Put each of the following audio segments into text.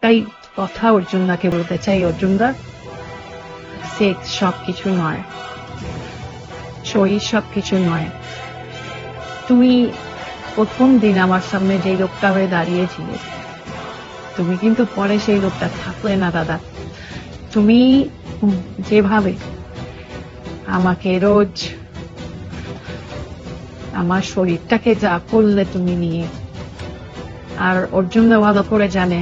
একটাই কথা অর্জুনদাকে বলতে চাই, অর্জুনদা, সেক্স সবকিছু নয়, শরীর সবকিছু নয়। তুমি প্রথম দিন আমার সামনে যে লোকটা হয়ে দাঁড়িয়েছিলে, তুমি কিন্তু পরে সেই লোকটা থাকলে না দাদা। তুমি যেভাবে আমাকে রোজ আমার শরীরটাকে যা করলে তুমি নিয়ে, আর অর্জুনদা ভালো করে জানে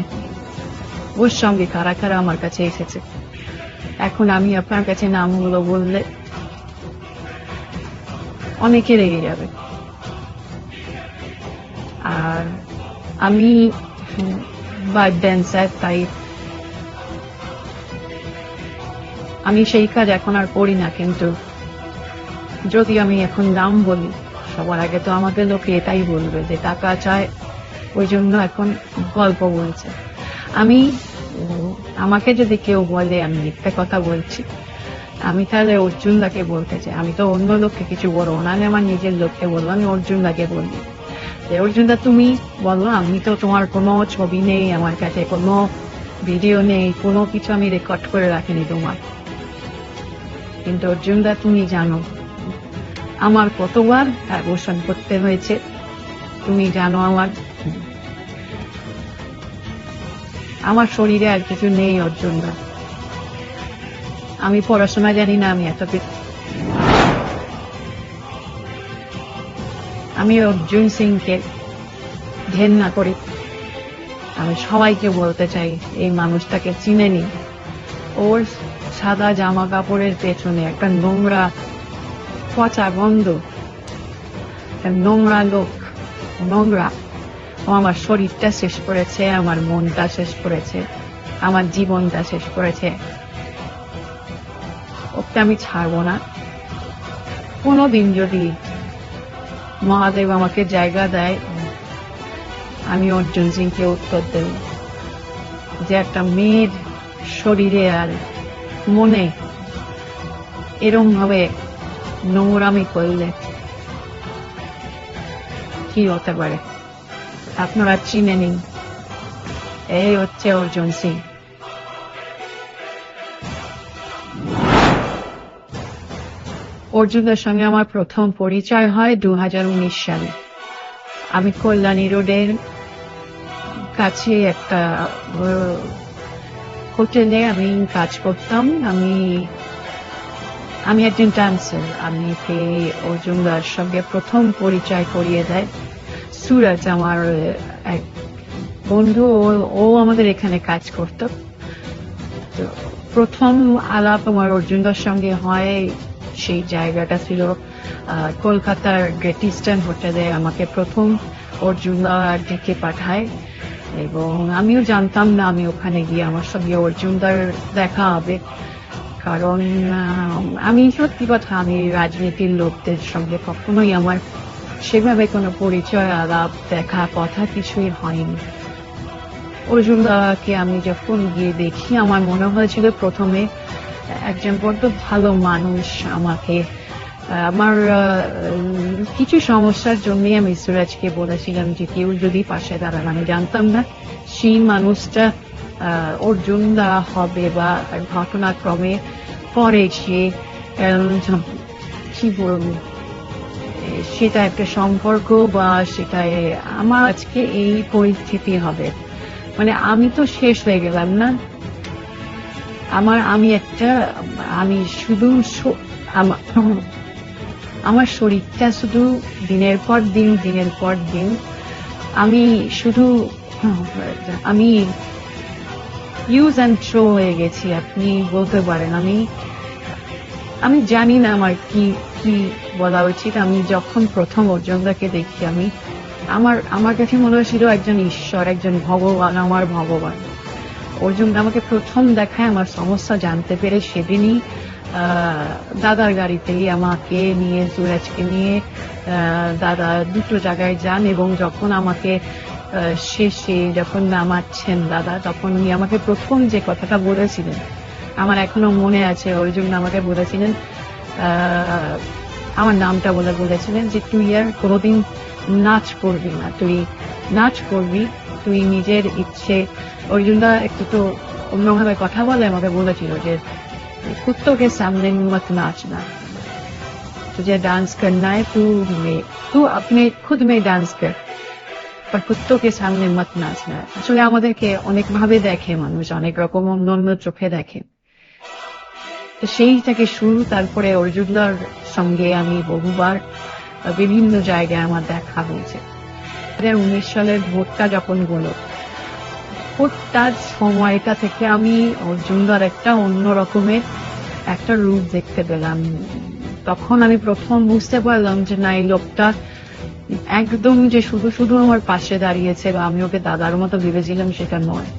ওর সঙ্গে কারা কারা আমার কাছে এসেছে। এখন আমি আপনার কাছে নামগুলো বললে অনেকে রেগে যাবে, আর আমি বাদ ড্যান্সার, তাই আমি সেই কাজ এখন আর করি না। কিন্তু যদি আমি এখন নাম বলি, সবার আগে তো আমাকে লোকে এটাই বলবে যে টাকা চায়, ওই জন্য এখন গল্প বলছে। আমাকে যদি কেউ বলে আমি মিথ্যে কথা বলছি, আমি তাহলে অর্জুনদাকে বলতে চাই। আমি তো অন্য লোককে কিছু বলবো না, আমি আমার নিজের লোককে বলবো, আমি অর্জুনদাকে বলবো যে অর্জুনদা তুমি বলো, আমি তো তোমার কোনো ছবি নেই, আমার কাছে কোনো ভিডিও নেই, কোনো কিছু আমি রেকর্ড করে রাখিনি তোমার। কিন্তু অর্জুনদা তুমি জানো আমার কতবার অ্যাবর্শন করতে হয়েছে, তুমি জানো আমার শরীরে আর কিছু নেই অর্জুনদা। আমি পড়াশোনা জানি না, আমি অর্জুন সিংকে ঘেন্না করি। আমি সবাইকে বলতে চাই এই মানুষটাকে চিনে নি। ওর সাদা জামা কাপড়ের পেছনে একটা নোংরা পচা গন্ধ, একটা নোংরা লোক, নোংরা। ও আমার শরীরটা শেষ করেছে, আমার মনটা শেষ করেছে, আমার জীবনটা শেষ করেছে। ওকে আমি ছাড়বো না। কোনোদিন যদি মহাদেব আমাকে জায়গা দেয়, আমি অর্জুন সিংকে উত্তর দেব যে একটা মেয়ের শরীরে আর মনে এরম ভাবে নোংরামি করলে কি হতে পারে আপনারা চিনে নিন। এই হচ্ছে অর্জুন সিং। অর্জুনের সঙ্গে আমার প্রথম পরিচয় হয় 2019 সালে। আমি কল্যাণী রোডের কাছে একটা হোটেলে আমি কাজ করতাম। আমি একজন ডান্সার। আমি অর্জুনদার সঙ্গে প্রথম পরিচয় করিয়ে দেয় সুরজ, আমার এক বন্ধু। ও আমাদের এখানে কাজ করত। প্রথম আলাপ আমার অর্জুনদার সঙ্গে হয়, সেই জায়গাটা ছিল কলকাতার গ্রেট ইস্টার্ন হোটেলে। আমাকে প্রথম অর্জুনদা ডেকে পাঠায় এবং আমিও জানতাম না আমি ওখানে গিয়ে আমার সঙ্গে অর্জুনদার দেখা হবে। কারণ আমি সত্যি কথা, আমি রাজনীতির লোকদের সঙ্গে কখনোই আমার সেভাবে কোনো পরিচয়, আলাপ, দেখা, কথা কিছুই হয়নি। অর্জুনদাকে আমি যখন গিয়ে দেখি, আমার মনে হয়েছিল প্রথমে একজন বড্ড ভালো মানুষ। আমার কিছু সমস্যার জন্যই আমি সুরাজকে বলেছিলাম যে কেউ যদি পাশে দাঁড়ান। আমি জানতাম না সেই মানুষটা অর্জুনদা হবে, বা ঘটনাক্রমে পরে সে কি বলবো, সেটা একটা সম্পর্ক, বা সেটা আমার আজকে এই পরিস্থিতি হবে। মানে আমি তো শেষ হয়ে গেলাম না। আমি শুধু আমার শরীরটা শুধু দিনের পর দিন আমি শুধু ইউজ অ্যান্ড থ্রো হয়ে গেছি, আপনি বলতে পারেন। আমি জানি না আমার কি বলা উচিত। আমি যখন প্রথম অর্জুনদাকে দেখি, আমার কাছে মনে হয়েছিল একজন ঈশ্বর, একজন ভগবান, আমার ভগবান। অর্জুনদা আমাকে প্রথম দেখায়, আমার সমস্যা জানতে পেরে সেদিনই দাদার গাড়িতেই আমাকে নিয়ে, সুরাজকে নিয়ে দাদা দুটো জায়গায় যান। এবং যখন আমাকে শেষে যখন নামাচ্ছেন দাদা, তখন উনি আমাকে প্রথম যে কথাটা বলেছিলেন, আমার এখনো মনে আছে। অর্জুন আমাকে বলেছিলেন, আমার নামটা বলেছিলেন যে তুই আর কোনোদিন নাচ করবি না, তুই নাচ করবি, তুই নিজের ইচ্ছে অর্জুনদা একটু তো অন্যভাবে কথা বলে আমাকে বলেছিল যে कुत्तों के सामने मत नाचना, तुझे डांस करना है तू अपने खुद में डांस कर, पर कुत्तों के सामने मत नाचना। আসলে আমাদেরকে অনেক ভাবে দেখে মানুষ, অনেক রকম অন্য চোখে দেখে। তো সেই থেকে শুরু, তারপরে অর্জুনদার সঙ্গে আমি বহুবার বিভিন্ন জায়গায় আমার দেখা হয়েছে। 2019 সালের ভোটটা যখন হলো, ভোটটার সময়টা থেকে আমি অর্জুনদার একটা অন্য রকমের একটা রূপ দেখতে পেলাম। তখন আমি প্রথম বুঝতে পারলাম যে না, এই লোকটা একদম যে শুধু আমার পাশে দাঁড়িয়েছে বা আমি ওকে দাদার মতো ভেবেছিলাম সেটা নয়।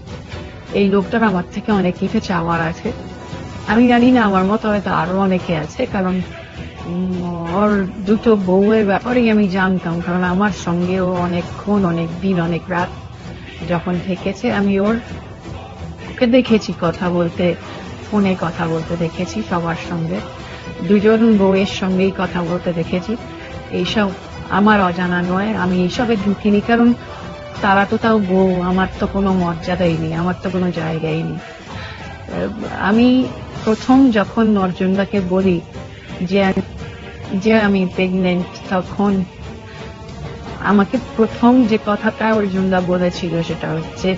এই লোকটার আমার থেকে অনেক কিছু চাওয়ার আছে। আমি জানি না আমার মতো হয়তো আরো অনেকে আছে, কারণ ওর দুটো বউয়ের ব্যাপারেই আমি জানতাম, কারণ আমার সঙ্গেও অনেকক্ষণ, অনেক দিন, অনেক রাত যখন থেকেছে, আমি ওকে দেখেছি কথা বলতে, ফোনে কথা বলতে দেখেছি সবার সঙ্গে, দুজন বউয়ের সঙ্গেই কথা বলতে দেখেছি। এইসব আমার অজানা নয়, আমি এইসবে ঢুকিনি, কারণ তারা তো তাও বউ, আমার তো কোনো মর্যাদাই নেই, আমার তো কোনো জায়গাই নেই। আমি প্রথম যখন অর্জুনদাকে বলি যে আমি প্রেগনেন্ট, তখন আমাকে প্রথম যে কথাটা অর্জুনদা বলেছিল সেটা হচ্ছে,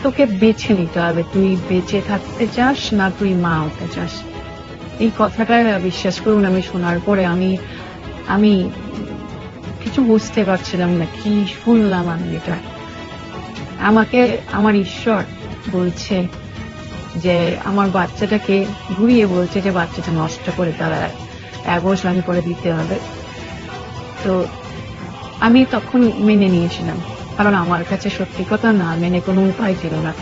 তোকে বেছে নিতে হবে, তুই বেঁচে থাকতে চাস না তুই মা হতে চাস। এই কথাটা বিশ্বাস করুন, আমি শোনার পরে আমি কিছু বুঝতে পারছিলাম না কি শুনলাম আমি। এটা আমাকে আমার ঈশ্বর বলছে যে আমার বাচ্চাটাকে ঘুরিয়ে বলছে যে বাচ্চাটা নষ্ট করে তারা অ্যাবর্শন করে দিতে হবে। তো আমি তখন মেনে নিয়েছিলাম, কারণ আমার কাছে সত্যি কথা না মেনে কোনো উপায় ছিল না।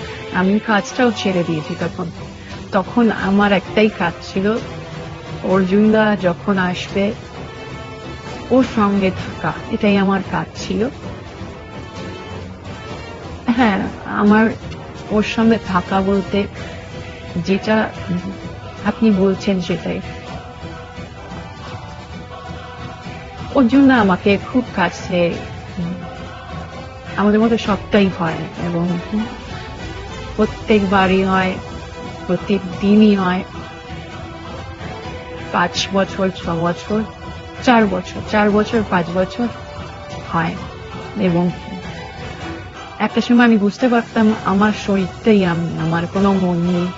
আমি কাজটাও ছেড়ে দিয়েছি তখন আমার একটাই কাজ ছিল, অর্জুনদা যখন আসবে ওর সঙ্গে থাকা, এটাই আমার কাজ ছিল। হ্যাঁ, আমার ওর সঙ্গে থাকা বলতে যেটা আপনি বলছেন সেটাই। অর্জুনদা আমাকে খুব কাছে, আমাদের মধ্যে সবটাই হয়, এবং প্রত্যেকবারই হয়, প্রত্যেক দিনই হয়। 5 বছর, 6 বছর, 4 বছর, 5 বছর হয়। এবং একটা সময় আমি বুঝতে পারতাম আমার শরীরটাই আমি, আমার কোনো মন নেই,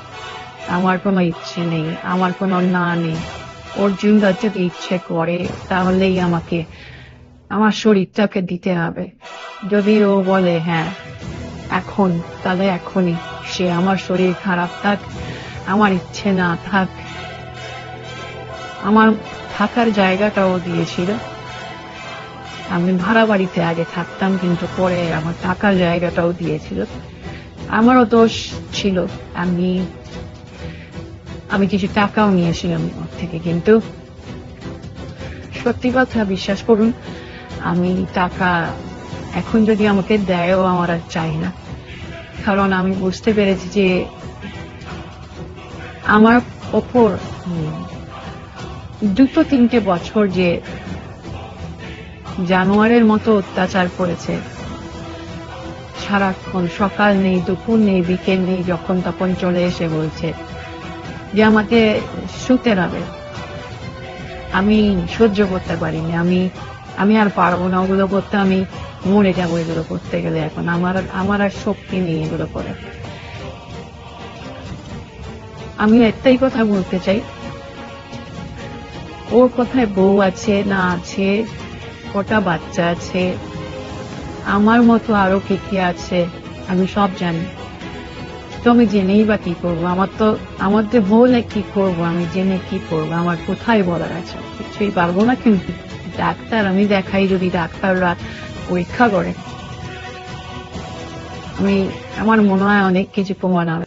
আমার কোনো ইচ্ছে নেই, আমার কোনো না নেই। অর্জুনদা যদি ইচ্ছে করে তাহলেই আমাকে আমার শরীরটাকে দিতে হবে। যদি ও বলে হ্যাঁ এখন, তাহলে এখনই, সে আমার শরীর খারাপ থাক, আমার ইচ্ছে না থাক। আমার থাকার জায়গাটাও দিয়েছিল, আমি ভাড়া বাড়িতে আগে থাকতাম, কিন্তু পরে আমার থাকার জায়গাটাও দিয়েছিল। আমারও দোষ ছিল, আমি কিছু টাকাও নিয়েছিলাম ওর থেকে, কিন্তু সত্যি কথা বিশ্বাস করুন, আমি টাকা এখন যদি আমাকে দেয়ও আমার আর চাই না, কারণ আমি বুঝতে পেরেছি যে আমার ওপর 2-3 বছর যে জানোয়ারের মতো অত্যাচার করেছে, সারাক্ষণ সকাল নেই, দুপুর নেই, বিকেল নেই, যখন তখন চলে এসে বলছে যে আমাকে শুতে হবে, আমি সহ্য করতে পারিনি, আমি আর পারবো না ওগুলো করতে, আমি মরে যাবো এগুলো করতে গেলে। এখন আমার আর শক্তি নেই এগুলো করে। আমি একটাই কথা বলতে চাই, ওর কোথায় বউ আছে না আছে, কটা বাচ্চা আছে, আমার মতো আরো কে কে আছে, আমি সব জানি। তো আমি জেনেই বা কি করবো? আমার তো বলে কি করবো? আমি জেনে কি করবো? আমার কোথায় বলার আছে? কিছুই পারবো না। কিন্তু ডাক্তার আমি দেখাই, যদি ডাক্তাররা পরীক্ষা করে, আমার মনে হয় অনেক কিছু প্রমাণ হবে।